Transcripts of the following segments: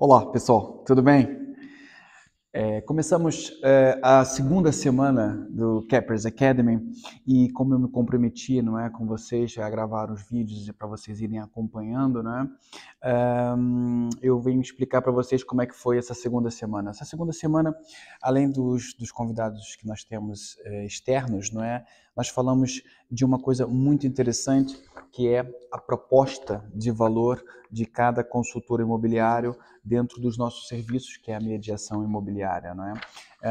Olá, pessoal, tudo bem? Começamos a segunda semana do Cappers Academy e como eu me comprometi, não é, com vocês a gravar os vídeos para vocês irem acompanhando, né? Eu venho explicar para vocês como é que foi essa segunda semana. Essa segunda semana, além dos convidados que nós temos externos, não é? Nós falamos de uma coisa muito interessante que é a proposta de valor de cada consultor imobiliário dentro dos nossos serviços, que é a mediação imobiliária, não é?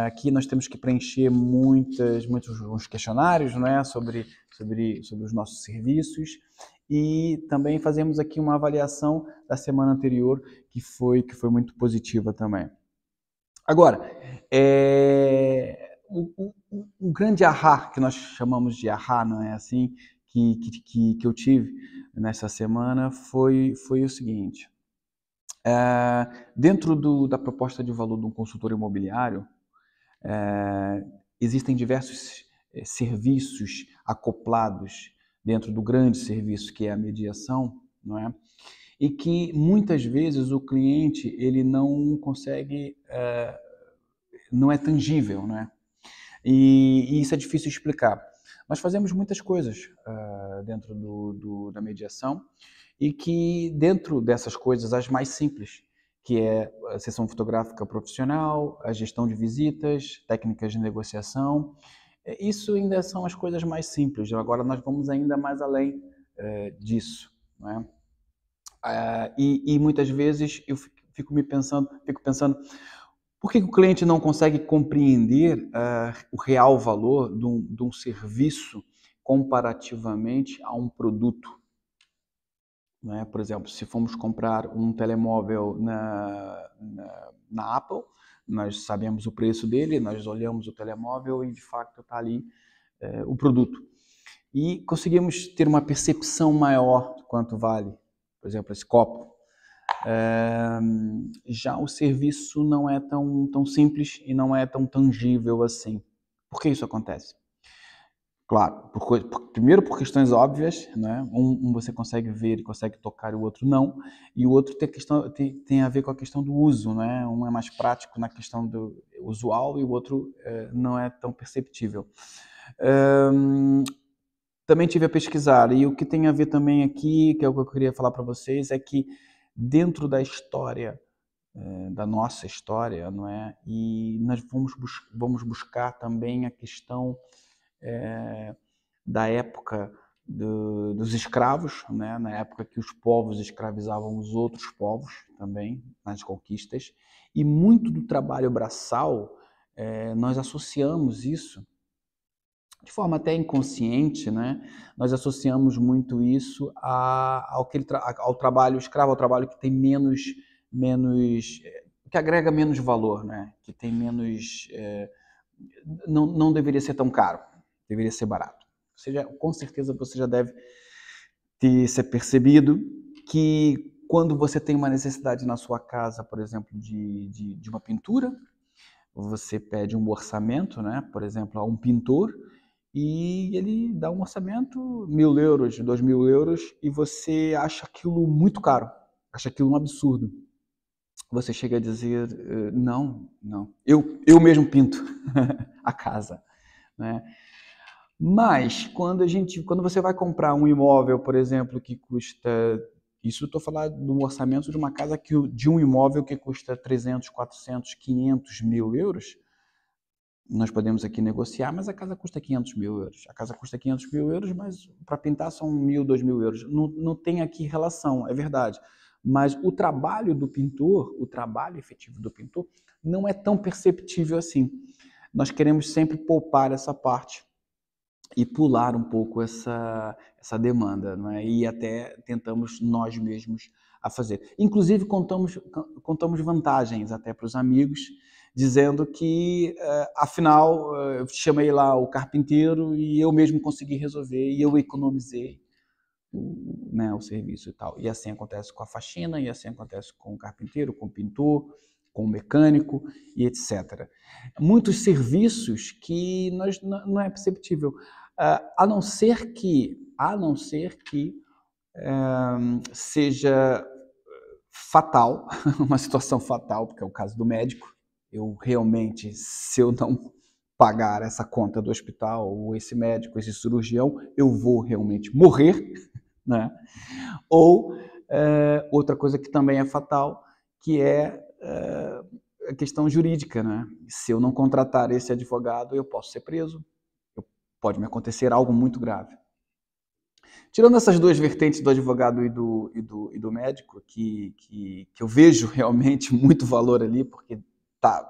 Aqui nós temos que preencher muitos questionários, não é? sobre os nossos serviços e também fazemos aqui uma avaliação da semana anterior que foi muito positiva também. Agora, o grande ahá, que nós chamamos de ahá, não é assim, que eu tive nessa semana foi o seguinte. Dentro da proposta de valor de um consultor imobiliário, existem diversos serviços acoplados dentro do grande serviço que é a mediação, não é? E que muitas vezes o cliente ele não consegue, não é tangível, não é? E isso é difícil explicar. Nós fazemos muitas coisas dentro da mediação e que dentro dessas coisas, as mais simples, que é a sessão fotográfica profissional, a gestão de visitas, técnicas de negociação, isso ainda são as coisas mais simples. Agora nós vamos ainda mais além disso, não é? E muitas vezes eu fico pensando, por que o cliente não consegue compreender o real valor de um serviço comparativamente a um produto? Não é? Por exemplo, se formos comprar um telemóvel na Apple, nós sabemos o preço dele, nós olhamos o telemóvel e de fato está ali o produto. E conseguimos ter uma percepção maior de quanto vale, por exemplo, esse copo. Já o serviço não é tão simples e não é tão tangível assim. Por que isso acontece? Claro, primeiro por questões óbvias, né? Um você consegue ver e consegue tocar, o outro não, e o outro tem a ver com a questão do uso, né? Um é mais prático na questão do usual e o outro não é tão perceptível. Também tive a pesquisar, e o que tem a ver também aqui, que é o que eu queria falar para vocês, é que dentro da história, da nossa história, não é? E nós vamos buscar também a questão da época dos escravos, né? Na época que os povos escravizavam os outros povos também, nas conquistas, e muito do trabalho braçal, nós associamos isso de forma até inconsciente, né? Nós associamos muito isso ao trabalho escravo, ao trabalho que tem que agrega menos valor, né? Que tem menos, não deveria ser tão caro, deveria ser barato. Com certeza você já deve ter se percebido que quando você tem uma necessidade na sua casa, por exemplo, de uma pintura, você pede um orçamento, né? Por exemplo, a um pintor, e ele dá um orçamento, 1.000 euros, 2.000 euros, e você acha aquilo muito caro, acha aquilo um absurdo. Você chega a dizer, não, eu mesmo pinto a casa, né? Mas quando você vai comprar um imóvel, por exemplo, que custa, isso eu estou falando de um orçamento de uma casa de um imóvel que custa 300, 400, 500 mil euros, nós podemos aqui negociar, mas a casa custa 500 mil euros. A casa custa 500 mil euros, mas para pintar são 1.000, 2.000 euros. Não tem aqui relação, é verdade. Mas o trabalho do pintor, o trabalho efetivo do pintor, não é tão perceptível assim. Nós queremos sempre poupar essa parte e pular um pouco essa demanda, não é? E até tentamos nós mesmos a fazer. Inclusive contamos vantagens até para os amigos, dizendo que afinal chamei lá o carpinteiro e eu mesmo consegui resolver e eu economizei, né, o serviço e tal. E assim acontece com a faxina, e assim acontece com o carpinteiro, com o pintor, com o mecânico e etc. Muitos serviços que não é perceptível, a não ser que seja fatal, uma situação fatal, porque é o caso do médico. Eu realmente, se eu não pagar essa conta do hospital, ou esse médico, esse cirurgião, eu vou realmente morrer, né? Ou outra coisa que também é fatal, que é a questão jurídica, né? Se eu não contratar esse advogado, eu posso ser preso, pode me acontecer algo muito grave. Tirando essas duas vertentes do advogado e do médico, que eu vejo realmente muito valor ali, porque está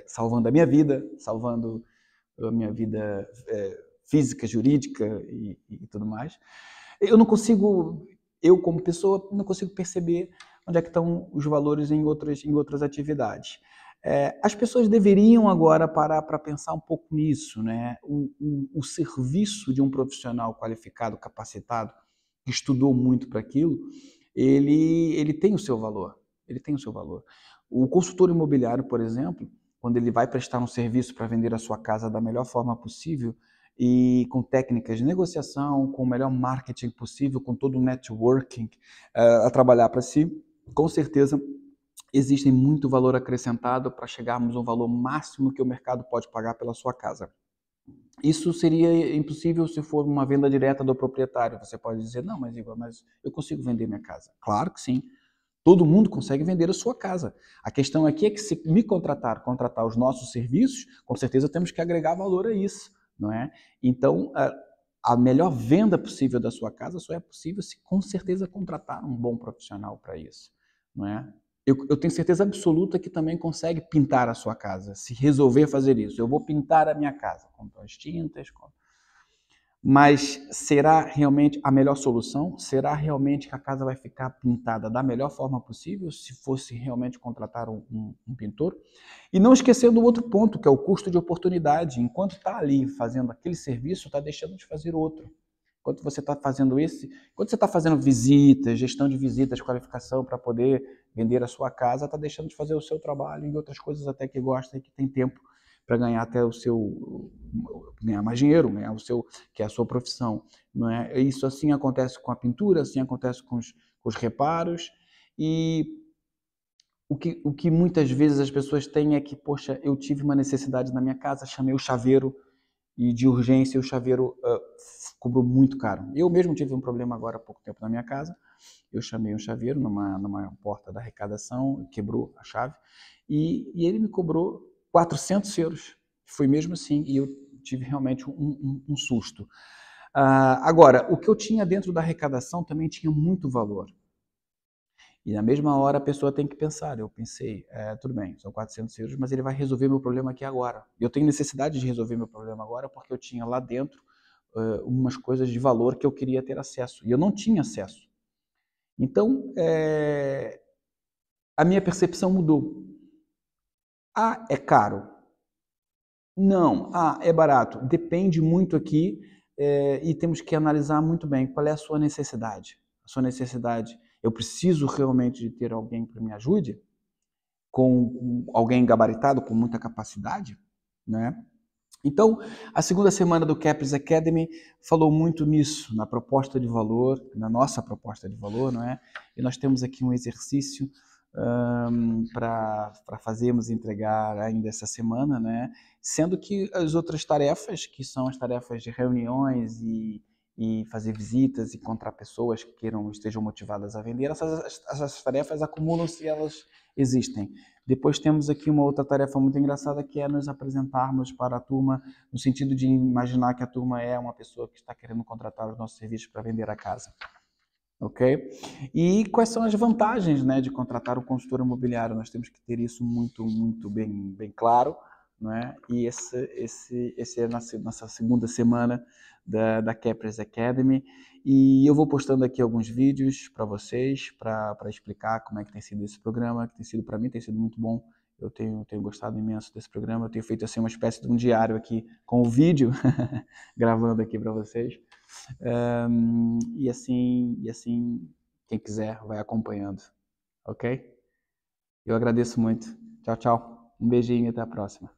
salvando a minha vida, salvando a minha vida física, jurídica e tudo mais, eu não consigo, eu como pessoa, não consigo perceber onde é que estão os valores em outras atividades. As pessoas deveriam agora parar para pensar um pouco nisso, né? O serviço de um profissional qualificado, capacitado, que estudou muito para aquilo, ele tem o seu valor. Ele tem o seu valor. O consultor imobiliário, por exemplo, quando ele vai prestar um serviço para vender a sua casa da melhor forma possível e com técnicas de negociação, com o melhor marketing possível, com todo o networking a trabalhar para si, com certeza existe muito valor acrescentado para chegarmos ao valor máximo que o mercado pode pagar pela sua casa. Isso seria impossível se for uma venda direta do proprietário. Você pode dizer, não, mas Igor, mas eu consigo vender minha casa. Claro que sim. Todo mundo consegue vender a sua casa. A questão aqui é que se me contratar os nossos serviços, com certeza temos que agregar valor a isso, não é? Então, a melhor venda possível da sua casa só é possível se com certeza contratar um bom profissional para isso, não é? Eu tenho certeza absoluta que também consegue pintar a sua casa, se resolver fazer isso. Eu vou pintar a minha casa, com as tintas, mas será realmente a melhor solução? Será realmente que a casa vai ficar pintada da melhor forma possível se fosse realmente contratar um pintor? E não esquecendo o outro ponto, que é o custo de oportunidade. Enquanto está ali fazendo aquele serviço, está deixando de fazer outro. Enquanto você está fazendo enquanto você está fazendo visitas, gestão de visitas, qualificação para poder vender a sua casa, está deixando de fazer o seu trabalho e outras coisas até que gosta e que tem tempo para ganhar até ganhar mais dinheiro, ganhar que é a sua profissão, não é? Isso assim acontece com a pintura, assim acontece com os reparos, e o que muitas vezes as pessoas têm é que, poxa, eu tive uma necessidade na minha casa, chamei o chaveiro e de urgência o chaveiro cobrou muito caro. Eu mesmo tive um problema agora há pouco tempo na minha casa, eu chamei um chaveiro numa porta da arrecadação, quebrou a chave, e ele me cobrou 400 euros. Foi mesmo assim, e eu tive realmente um susto. Agora, o que eu tinha dentro da arrecadação também tinha muito valor. E na mesma hora a pessoa tem que pensar. Eu pensei, tudo bem, são 400 euros, mas ele vai resolver meu problema aqui agora. Eu tenho necessidade de resolver meu problema agora porque eu tinha lá dentro umas coisas de valor que eu queria ter acesso. E eu não tinha acesso. Então, a minha percepção mudou. É caro? Não. É barato? Depende muito aqui e temos que analisar muito bem qual é a sua necessidade. A sua necessidade, eu preciso realmente de ter alguém que me ajude? Com alguém gabaritado, com muita capacidade, né? Então, a segunda semana do Capris Academy falou muito nisso, na proposta de valor, na nossa proposta de valor, não é? E nós temos aqui um exercício para fazermos e entregar ainda essa semana, né? Sendo que as outras tarefas, que são as tarefas de reuniões e fazer visitas, encontrar pessoas que estejam motivadas a vender, essas tarefas acumulam-se e elas existem. Depois temos aqui uma outra tarefa muito engraçada, que é nos apresentarmos para a turma, no sentido de imaginar que a turma é uma pessoa que está querendo contratar os nossos serviços para vender a casa. Ok? E quais são as vantagens, né, de contratar um consultor imobiliário? Nós temos que ter isso muito, muito bem claro, não é? E esse é nossa segunda semana da Capris Academy. E eu vou postando aqui alguns vídeos para vocês, para explicar como é que tem sido esse programa, que tem sido, para mim, tem sido muito bom. Eu tenho gostado imenso desse programa. Eu tenho feito assim uma espécie de um diário aqui com o vídeo, gravando aqui para vocês. E assim, quem quiser vai acompanhando, ok? Eu agradeço muito. Tchau, tchau. Um beijinho e até a próxima.